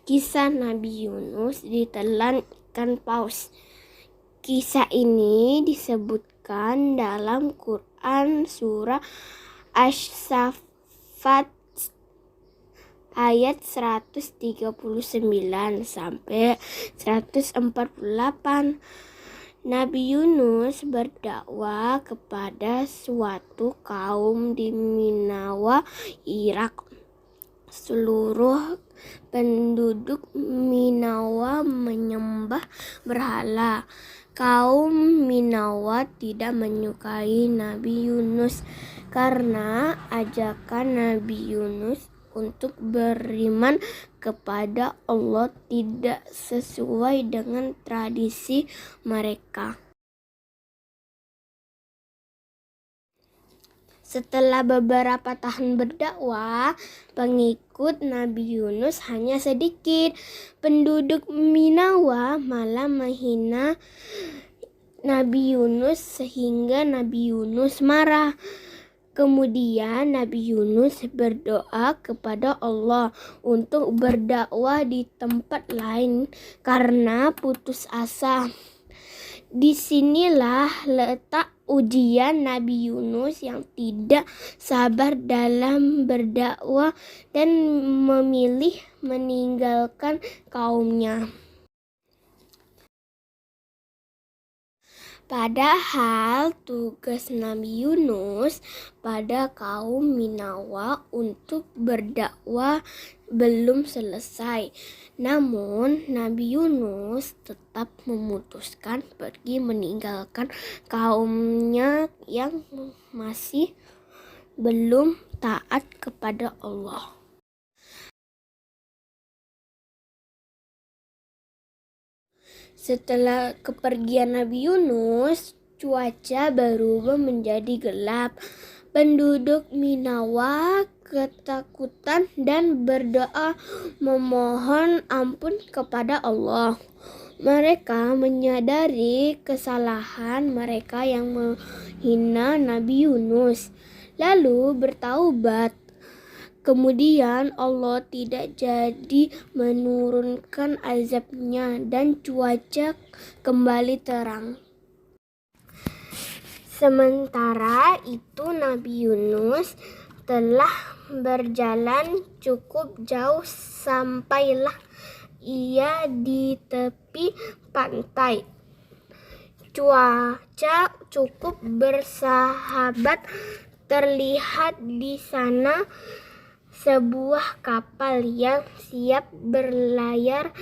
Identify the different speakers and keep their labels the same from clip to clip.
Speaker 1: Kisah Nabi Yunus ditelan ikan paus. Kisah ini disebutkan dalam Quran surah Asy-Saffat ayat 139 sampai 148. Nabi Yunus berdakwah kepada suatu kaum di Ninawa, Irak. Seluruh penduduk Ninawa menyembah berhala. Kaum Ninawa tidak menyukai Nabi Yunus karena ajakan Nabi Yunus untuk beriman kepada Allah tidak sesuai dengan tradisi mereka. Setelah beberapa tahun berdakwah, pengikut Nabi Yunus hanya sedikit. Penduduk Ninawa malah menghina Nabi Yunus sehingga Nabi Yunus marah. Kemudian Nabi Yunus berdoa kepada Allah untuk berdakwah di tempat lain karena putus asa. Disinilah letak ujian Nabi Yunus yang tidak sabar dalam berdakwah dan memilih meninggalkan kaumnya. Padahal tugas Nabi Yunus pada kaum Ninawa untuk berdakwah belum selesai. Namun Nabi Yunus tetap memutuskan pergi meninggalkan kaumnya yang masih belum taat kepada Allah. Setelah kepergian Nabi Yunus, cuaca berubah menjadi gelap. Penduduk Ninawa ketakutan dan berdoa memohon ampun kepada Allah. Mereka menyadari kesalahan mereka yang menghina Nabi Yunus, lalu bertaubat. Kemudian Allah tidak jadi menurunkan azabnya dan cuaca kembali terang. Sementara itu Nabi Yunus telah berjalan cukup jauh sampailah ia di tepi pantai. Cuaca cukup bersahabat. Terlihat di sana sebuah kapal yang siap berlayar.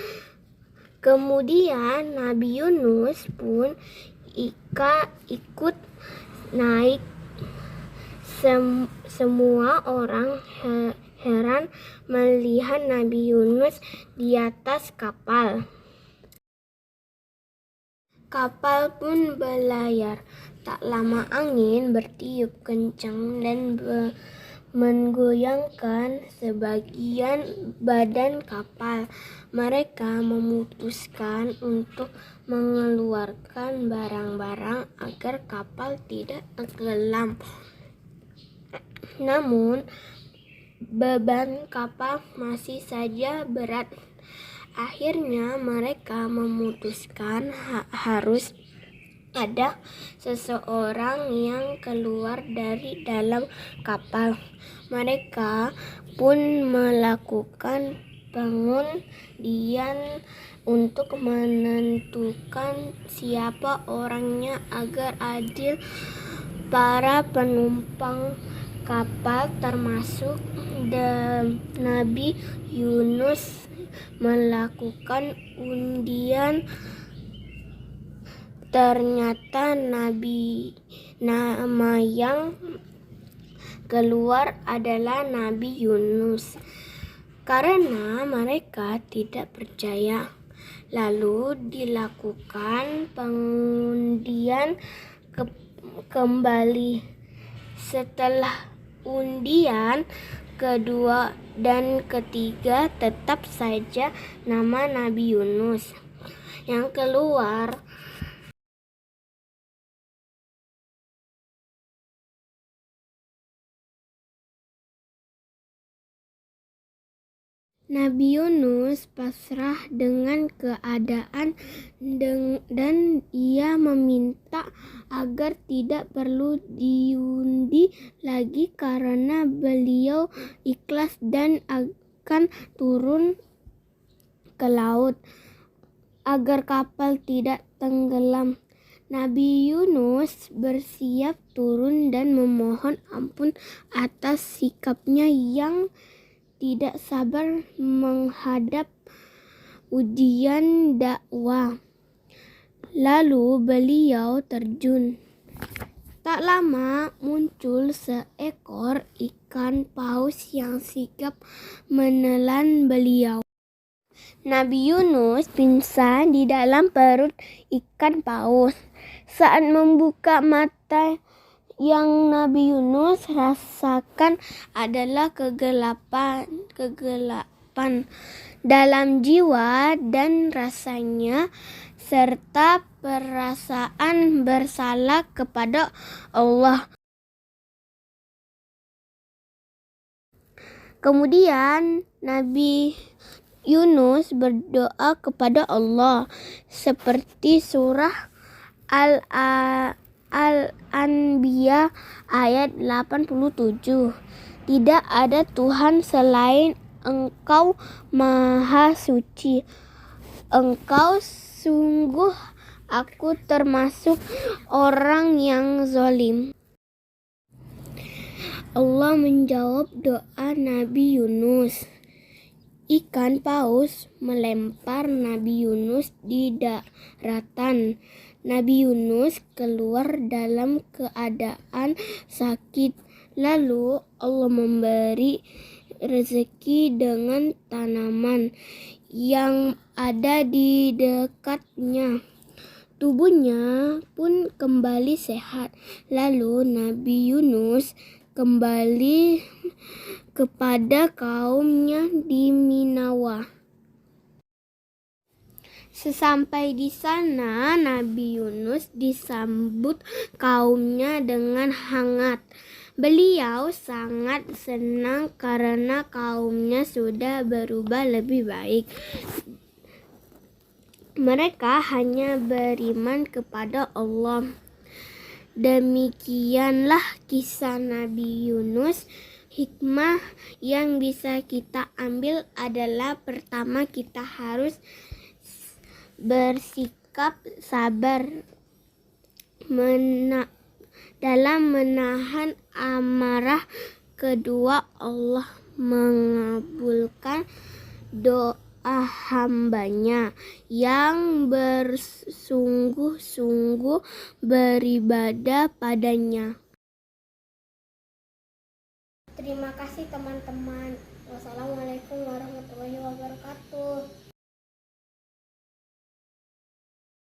Speaker 1: Kemudian Nabi Yunus pun ikut naik. Semua orang heran melihat Nabi Yunus di atas kapal. Kapal pun berlayar. Tak lama angin bertiup kencang dan menggoyangkan sebagian badan kapal. Mereka memutuskan untuk mengeluarkan barang-barang agar kapal tidak tenggelam. Namun, beban kapal masih saja berat. Akhirnya mereka memutuskan harus ada seseorang yang keluar dari dalam kapal. Mereka pun melakukan pengundian untuk menentukan siapa orangnya agar adil. Para penumpang kapal termasuk Nabi Yunus melakukan undian. Ternyata nama yang keluar adalah Nabi Yunus. Karena mereka tidak percaya, lalu dilakukan pengundian kembali. Setelah undian kedua dan ketiga, tetap saja nama Nabi Yunus yang keluar. Nabi Yunus pasrah dengan keadaan dan ia meminta agar tidak perlu diundi lagi karena beliau ikhlas dan akan turun ke laut agar kapal tidak tenggelam. Nabi Yunus bersiap turun dan memohon ampun atas sikapnya yang tidak sabar menghadap ujian dakwah. Lalu beliau terjun. Tak lama muncul seekor ikan paus yang sigap menelan beliau. Nabi Yunus pingsan di dalam perut ikan paus. Saat membuka mata, yang Nabi Yunus rasakan adalah kegelapan dalam jiwa dan rasanya serta perasaan bersalah kepada Allah. Kemudian Nabi Yunus berdoa kepada Allah seperti surah Al-Anbiya ayat 87. Tidak ada Tuhan selain Engkau Maha Suci. Engkau sungguh aku termasuk orang yang zalim. Allah menjawab doa Nabi Yunus. Ikan paus melempar Nabi Yunus di daratan. Nabi Yunus keluar dalam keadaan sakit. Lalu Allah memberi rezeki dengan tanaman yang ada di dekatnya. Tubuhnya pun kembali sehat. Lalu Nabi Yunus kembali kepada kaumnya di Ninawa. Sesampai di sana, Nabi Yunus disambut kaumnya dengan hangat. Beliau sangat senang karena kaumnya sudah berubah lebih baik. Mereka hanya beriman kepada Allah. Demikianlah kisah Nabi Yunus. Hikmah yang bisa kita ambil adalah pertama, kita harus bersikap sabar dalam menahan amarah. Kedua, Allah mengabulkan doa hambanya yang bersungguh-sungguh beribadah padanya. Terima kasih teman-teman. Wassalamualaikum warahmatullahi wabarakatuh.